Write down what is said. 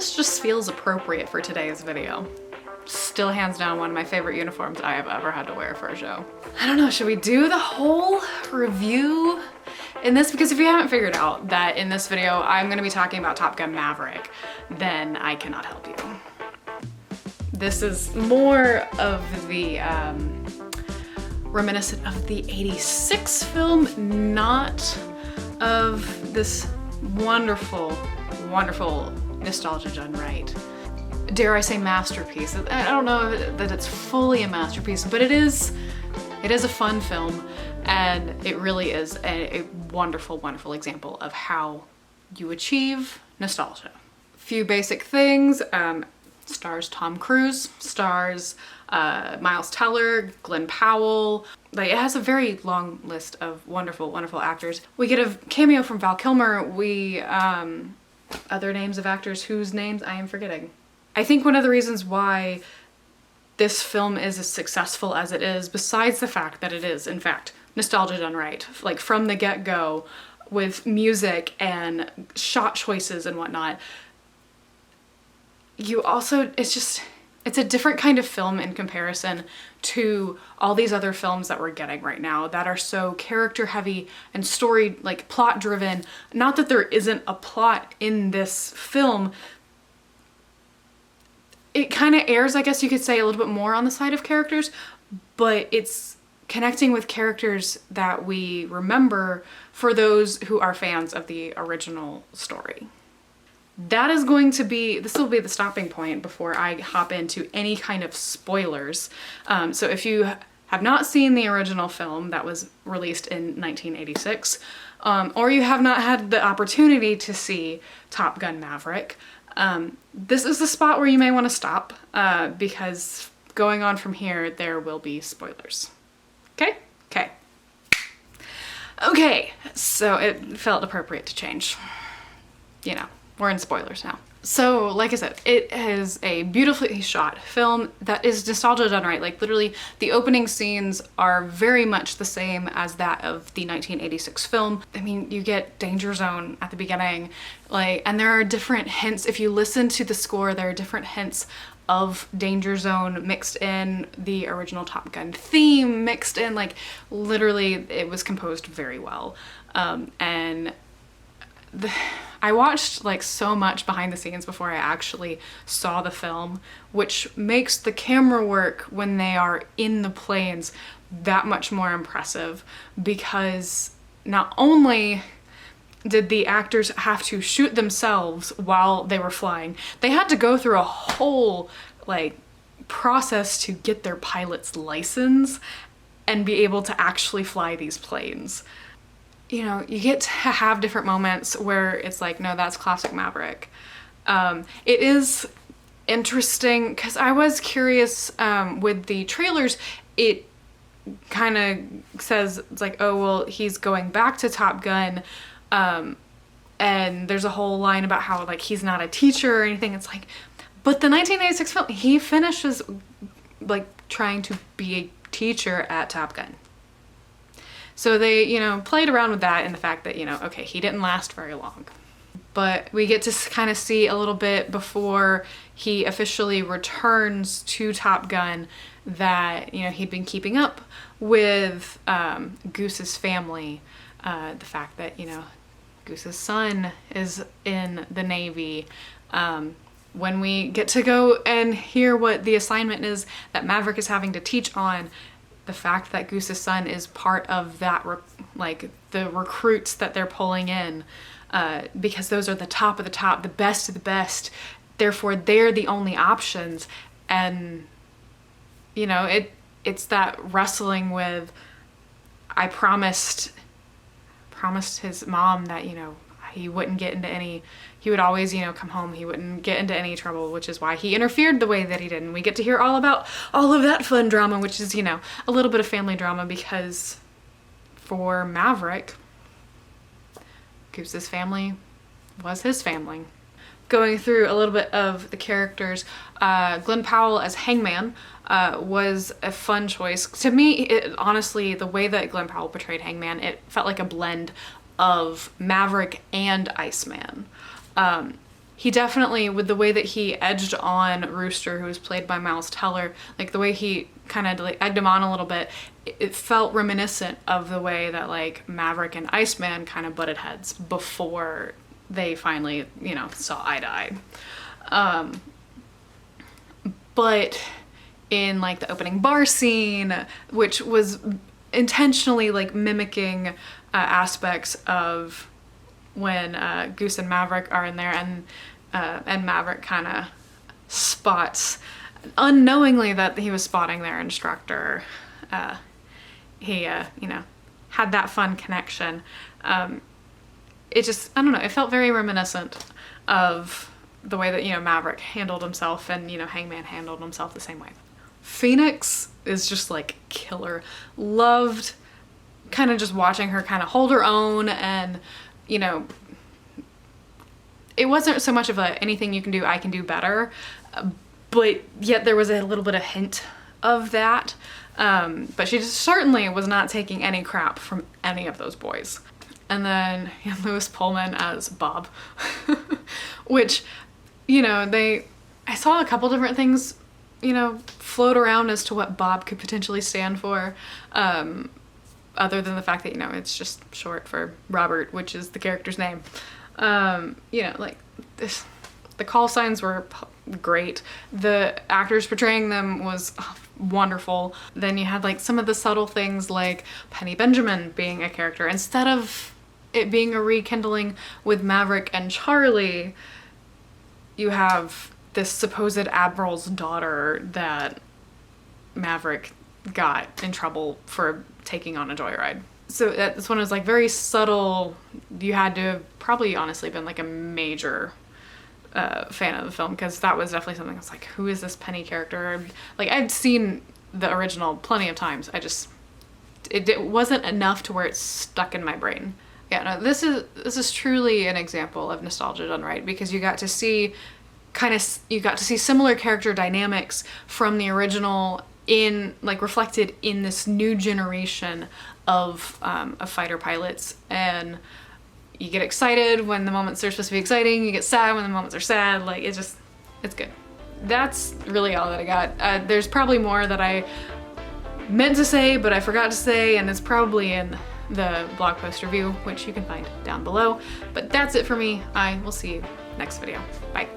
this just feels appropriate for today's video. Still hands down one of my favorite uniforms I have ever had to wear for a show. I don't know, should we do the whole review in this? Because if you haven't figured out that in this video I'm gonna be talking about Top Gun Maverick, then I cannot help you. This is more of the reminiscent of the '86 film, not of this wonderful, wonderful nostalgia done right. Dare I say masterpiece. I don't know that it's fully a masterpiece, but it is a fun film, and it really is a wonderful, wonderful example of how you achieve nostalgia. Few basic things. Stars Tom Cruise, stars Miles Teller, Glenn Powell. Like, it has a very long list of wonderful, wonderful actors. We get a cameo from Val Kilmer. Other names of actors whose names I am forgetting. I think one of the reasons why this film is as successful as it is, besides the fact that it is, in fact, nostalgia done right, like from the get-go, with music and shot choices and whatnot, it's a different kind of film in comparison to all these other films that we're getting right now that are so character heavy and story, like plot driven. Not that there isn't a plot in this film. It kind of airs, I guess you could say, a little bit more on the side of characters, but it's connecting with characters that we remember for those who are fans of the original story. This will be the stopping point before I hop into any kind of spoilers. So if you have not seen the original film that was released in 1986, or you have not had the opportunity to see Top Gun Maverick, this is the spot where you may want to stop, because going on from here, there will be spoilers. Okay? Okay. Okay, so it felt appropriate to change. You know, we're in spoilers now. So, like I said, it is a beautifully shot film that is nostalgia done right. Like, literally, the opening scenes are very much the same as that of the 1986 film. I mean, you get Danger Zone at the beginning, and there are different hints. If you listen to the score, there are different hints of Danger Zone mixed in, the original Top Gun theme mixed in. Like, literally, it was composed very well. I watched like so much behind the scenes before I actually saw the film, which makes the camera work when they are in the planes that much more impressive, because not only did the actors have to shoot themselves while they were flying, they had to go through a whole process to get their pilot's license and be able to actually fly these planes. You know, you get to have different moments where it's like, no, that's classic Maverick. It is interesting because I was curious with the trailers. It kind of says, it's like, oh, well, he's going back to Top Gun. And there's a whole line about how he's not a teacher or anything. It's like, but the 1986 film, he finishes trying to be a teacher at Top Gun. So they, played around with that in the fact that, okay, he didn't last very long. But we get to kind of see a little bit before he officially returns to Top Gun that, he'd been keeping up with Goose's family. The fact that, Goose's son is in the Navy. When we get to go and hear what the assignment is that Maverick is having to teach on, the fact that Goose's son is part of that, the recruits that they're pulling in, because those are the top of the top, the best of the best. Therefore, they're the only options. And, it's that wrestling with, I promised his mom that, he wouldn't get into he would always, come home, he wouldn't get into any trouble, which is why he interfered the way that he did. And we get to hear all about all of that fun drama, which is, a little bit of family drama, because for Maverick, Goose's family was his family. Going through a little bit of the characters, Glenn Powell as Hangman was a fun choice. To me, honestly, the way that Glenn Powell portrayed Hangman, it felt like a blend of Maverick and Iceman. he definitely, with the way that he edged on Rooster, who was played by Miles Teller, like the way he kind of like egged him on a little bit, it felt reminiscent of the way that like Maverick and Iceman kind of butted heads before they finally, you know, saw eye to eye. But in like the opening bar scene, which was intentionally like mimicking aspects of when Goose and Maverick are in there, and Maverick kind of spots unknowingly that he was spotting their instructor. He you know, had that fun connection. It just, I don't know, it felt very reminiscent of the way that, you know, Maverick handled himself, and, you know, Hangman handled himself the same way. Phoenix is just like killer. Loved kind of just watching her kind of hold her own, and, you know, it wasn't so much of a anything you can do, I can do better, but yet there was a little bit of hint of that. But she just certainly was not taking any crap from any of those boys. And then Lewis Pullman as Bob, which, you know, I saw a couple different things, you know, float around as to what Bob could potentially stand for, other than the fact that, you know, it's just short for Robert, which is the character's name. You know, like the call signs were great. The actors portraying them was wonderful. Then you had like some of the subtle things like Penny Benjamin being a character. Instead of it being a rekindling with Maverick and Charlie, you have this supposed admiral's daughter that Maverick got in trouble for taking on a joyride. So this one was like very subtle. You had to have probably honestly been like a major fan of the film, because that was definitely something that's like, who is this Penny character? Like, I'd seen the original plenty of times. It wasn't enough to where it's stuck in my brain. Yeah, no, this is truly an example of nostalgia done right, because you got to see similar character dynamics from the original in like reflected in this new generation of fighter pilots, and you get excited when the moments are supposed to be exciting, you get sad when the moments are sad. Like, it's good. That's really all that I got. There's probably more that I meant to say but I forgot to say, and it's probably in the blog post review, which you can find down below. But that's it for me. I will see you next video. Bye.